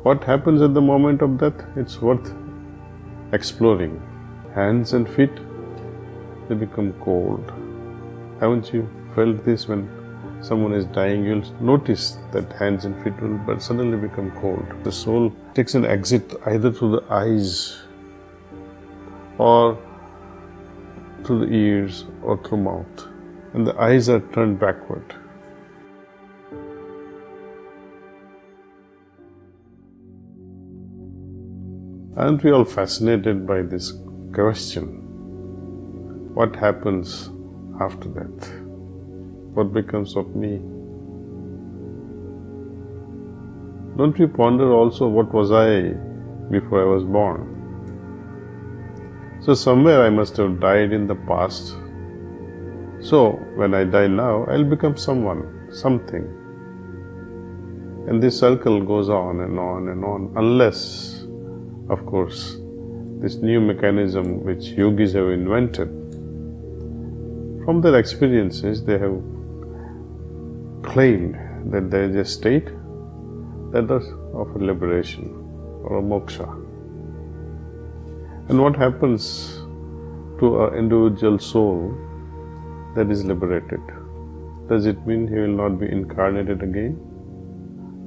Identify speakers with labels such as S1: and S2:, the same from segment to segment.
S1: What happens at the moment of death? It's worth exploring. Hands and feet, they become cold. Haven't you felt this when someone is dying? You'll notice that hands and feet will suddenly become cold. The soul takes an exit either through the eyes or through the ears or through mouth, and the eyes are turned backward. Aren't we all fascinated by this question? What happens after death? What becomes of me? Don't we ponder also what was I before I was born? So somewhere I must have died in the past. So when I die now, I'll become someone, something. And this circle goes on and on and on, unless, of course, this new mechanism which yogis have invented, from their experiences they have claimed that there is a state that is of a liberation or a moksha. And what happens to an individual soul that is liberated? Does it mean he will not be incarnated again?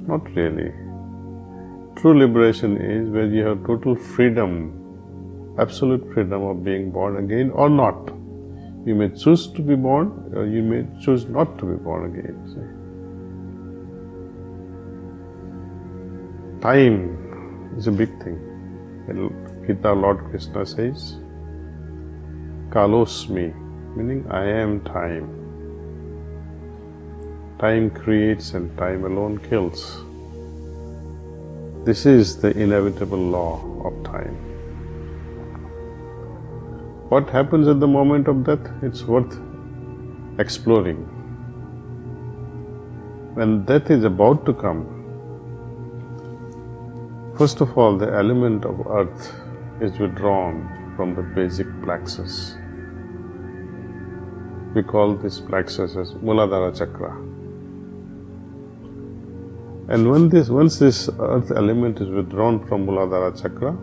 S1: Not really. True liberation is where you have total freedom, absolute freedom of being born again or not. You may choose to be born or you may choose not to be born again. See? Time is a big thing. Gita, Lord Krishna says, Kalosmi, meaning I am time. Time creates and time alone kills. This is the inevitable law of time. What happens at the moment of death? It's worth exploring. When death is about to come, first of all, the element of earth is withdrawn from the basic plexus. We call this plexus as Muladhara Chakra. And once this earth element is withdrawn from Muladhara Chakra,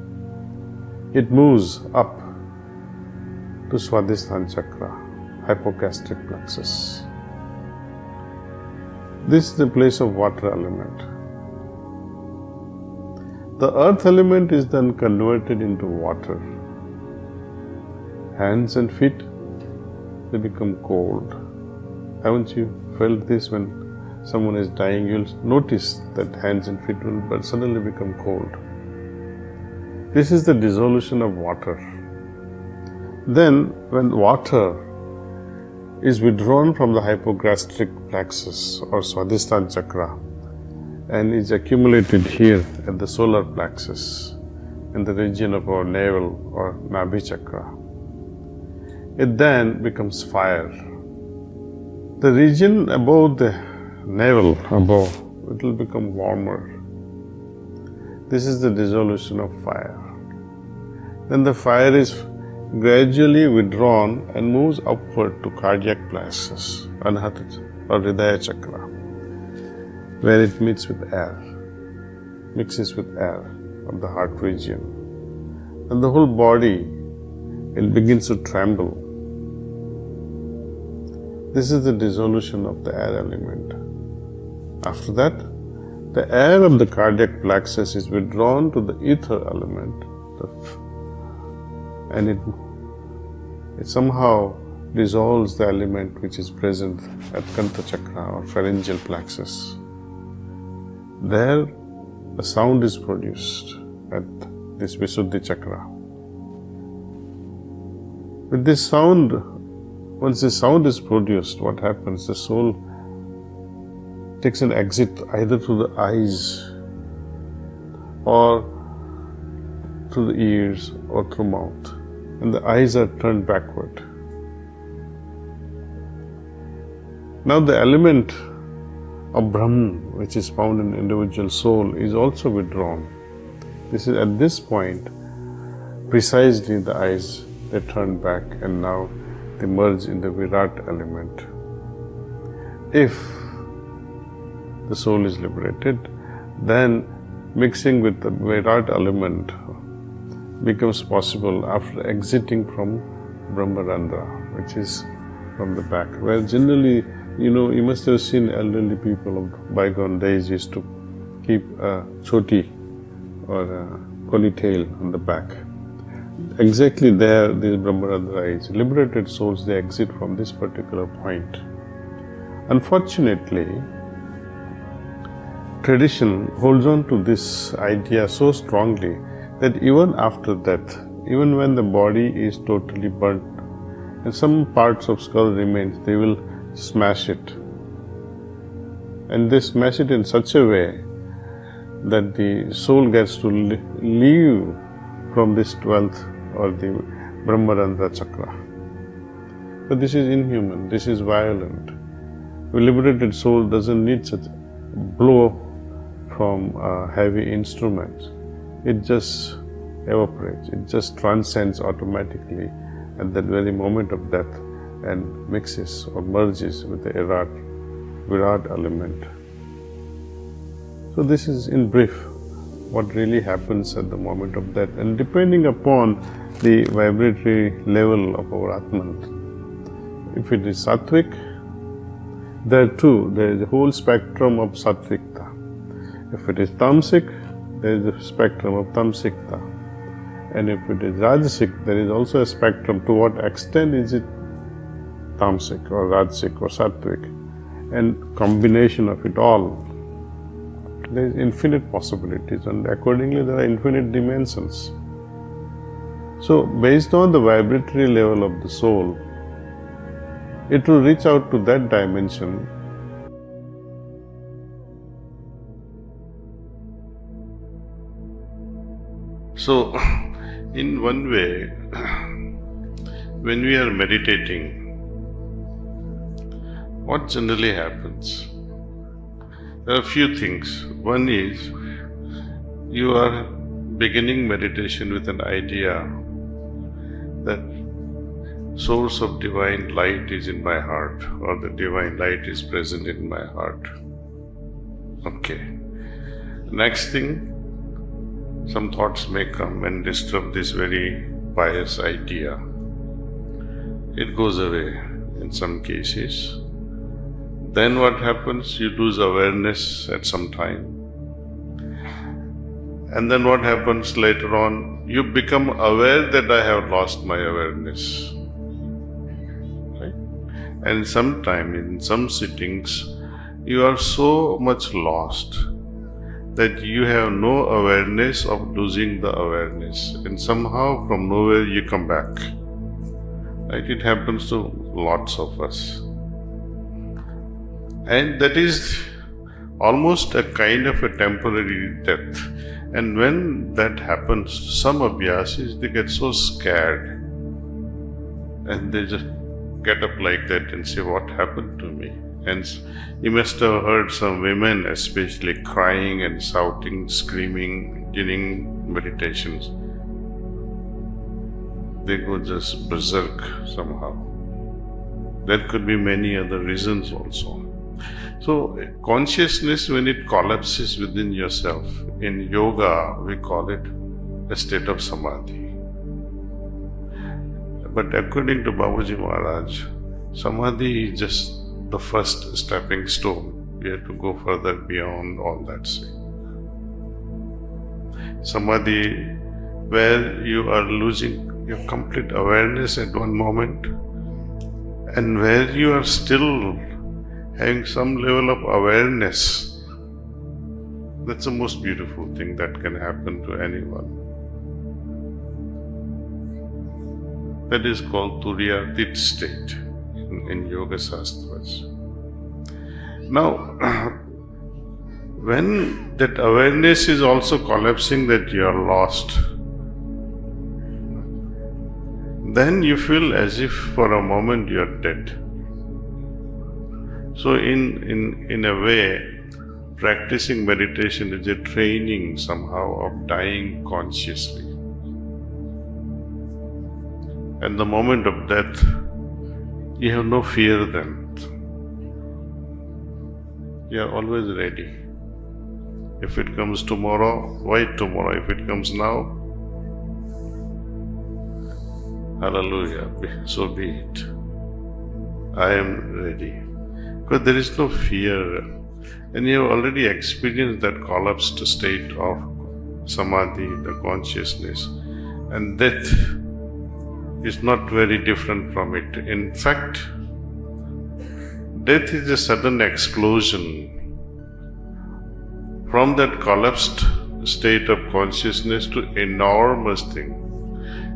S1: it moves up to Swadhisthana Chakra, hypogastric plexus. This is the place of water element. The earth element is then converted into water. Hands and feet, they become cold. Haven't you felt this when someone is dying? You'll notice that hands and feet will suddenly become cold. This is the dissolution of water. Then, when water is withdrawn from the hypogastric plexus or Swadhisthana Chakra and is accumulated here at the solar plexus in the region of our navel or Nabhi Chakra, it then becomes fire. The region above the navel, above, it will become warmer. This is the dissolution of fire. Then the fire is gradually withdrawn and moves upward to cardiac plexus, Anahata or Hridaya Chakra, where it meets with air, mixes with air of the heart region. And the whole body, it begins to tremble. This is the dissolution of the air element. After that, the air of the cardiac plexus is withdrawn to the ether element, and it somehow dissolves the element which is present at Kanta Chakra or pharyngeal plexus. There, a sound is produced at this Visuddhi Chakra. With this sound, once the sound is produced, what happens? The soul takes an exit either through the eyes or through the ears or through mouth, and the eyes are turned backward. Now the element of Brahman, which is found in the individual soul, is also withdrawn. This is at this point, precisely the eyes, they turn back and now they merge in the Virat element. If the soul is liberated, then mixing with the Virat element becomes possible after exiting from Brahmarandra, which is from the back, where generally, you must have seen elderly people of bygone days used to keep a choti or a ponytail on the back. Exactly there, this Brahmarandra is. Liberated souls, they exit from this particular point. Unfortunately, tradition holds on to this idea so strongly that even after death, even when the body is totally burnt and some parts of skull remains, they will smash it. And they smash it in such a way that the soul gets to leave from this 12th or the Brahmarandra chakra. But this is inhuman, this is violent. A liberated soul doesn't need such blow from heavy instruments. It just evaporates, it just transcends automatically at that very moment of death and mixes or merges with the Virat element. So this is in brief what really happens at the moment of death, and depending upon the vibratory level of our Atman. If it is Sattvic, there too there is a whole spectrum of Sattvikta. If it is Tamasic, there is a spectrum of Tamsikta. And if it is Rajasic, there is also a spectrum. To what extent is it Tamasic or Rajasic or Sattvic? And combination of it all. There is infinite possibilities, and accordingly there are infinite dimensions. So based on the vibratory level of the soul, it will reach out to that dimension. So, in one way, when we are meditating, what generally happens? There are a few things. One is, you are beginning meditation with an idea that source of divine light is in my heart, or the divine light is present in my heart. Okay. Next thing, some thoughts may come and disturb this very pious idea. It goes away in some cases. Then what happens? You lose awareness at some time. And then what happens later on? You become aware that I have lost my awareness. Right? And sometime in some sittings, you are so much lost that you have no awareness of losing the awareness, and somehow from nowhere you come back. Right? It happens to lots of us. And that is almost a kind of a temporary death. And when that happens, some abhyasis, they get so scared and they just get up like that and say, what happened to me? And you must have heard some women especially crying and shouting, screaming during meditations. They go just berserk somehow. There could be many other reasons also. So consciousness, when it collapses within yourself, in yoga we call it a state of Samadhi. But according to Babaji Maharaj, Samadhi is just the first stepping stone. We have to go further beyond all that. Samadhi, where you are losing your complete awareness at one moment, and where you are still having some level of awareness. That's the most beautiful thing that can happen to anyone. That is called Turiyatit state in Yoga Shastras. Now, when that awareness is also collapsing that you are lost, then you feel as if for a moment you are dead. So in a way, practicing meditation is a training somehow of dying consciously. At the moment of death, you have no fear then. You are always ready. If it comes tomorrow, why tomorrow? If it comes now, hallelujah, so be it. I am ready. Because there is no fear. And you have already experienced that collapsed state of Samadhi, the consciousness. And death is not very different from it. In fact, death is a sudden explosion from that collapsed state of consciousness to enormous thing.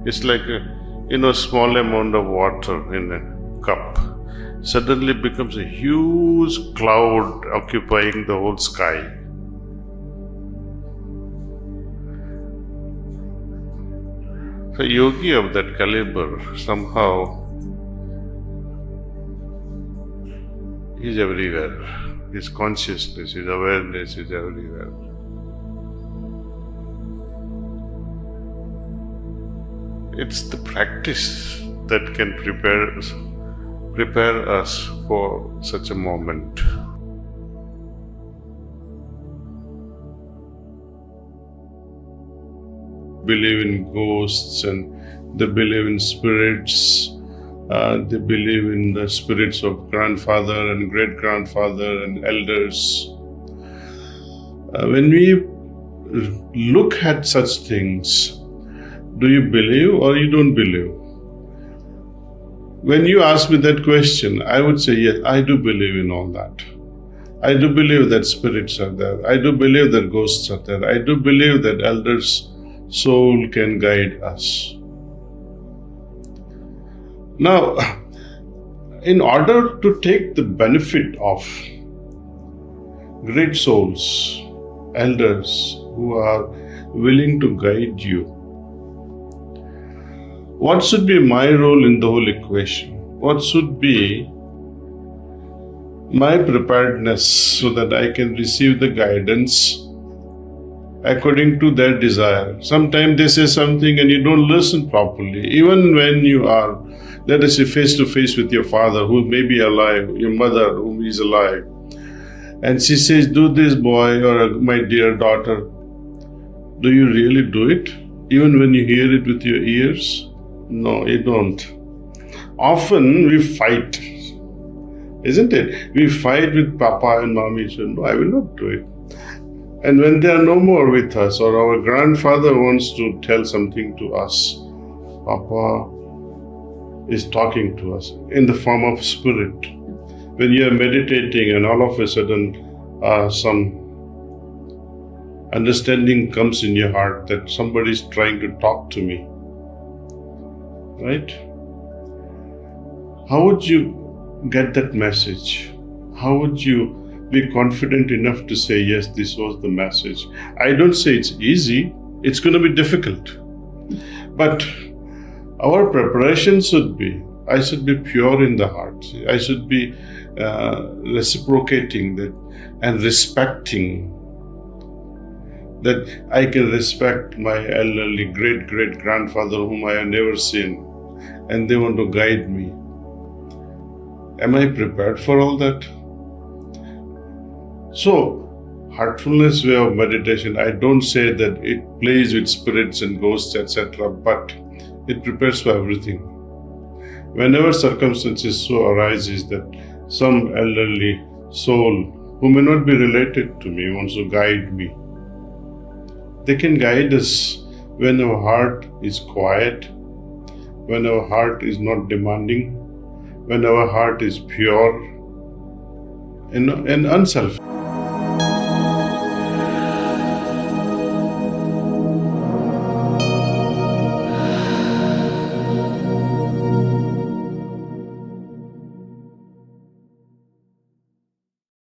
S1: It's like a small amount of water in a cup suddenly becomes a huge cloud occupying the whole sky. So a yogi of that caliber somehow is everywhere. His consciousness, his awareness is everywhere. It's the practice that can prepare us for such a moment. Believe in ghosts and they believe in spirits. They believe in the spirits of grandfather and great-grandfather and elders. When we look at such things, do you believe or you don't believe? When you ask me that question, I would say, yes, I do believe in all that. I do believe that spirits are there. I do believe that ghosts are there. I do believe that elders' soul can guide us. Now, in order to take the benefit of great souls, elders who are willing to guide you, what should be my role in the whole equation? What should be my preparedness so that I can receive the guidance according to their desire? Sometimes they say something and you don't listen properly. Even when you are, let us say, face to face with your father who may be alive, your mother who is alive, and she says, do this, boy, or my dear daughter, do you really do it? Even when you hear it with your ears? No, you don't. Often we fight, isn't it? We fight with Papa and Mommy. So, no, I will not do it. And when they are no more with us, or our grandfather wants to tell something to us, Papa is talking to us in the form of spirit. When you are meditating and all of a sudden some understanding comes in your heart that somebody is trying to talk to me, right? How would you get that message? How would you be confident enough to say, yes, this was the message? I don't say it's easy, it's going to be difficult. But our preparation should be, I should be pure in the heart. I should be reciprocating that and respecting that I can respect my elderly great-great-grandfather whom I have never seen, and they want to guide me. Am I prepared for all that? So, heartfulness way of meditation, I don't say that it plays with spirits and ghosts, etc., but it prepares for everything. Whenever circumstances so arises that some elderly soul who may not be related to me wants to guide me, they can guide us when our heart is quiet, when our heart is not demanding, when our heart is pure and unselfish.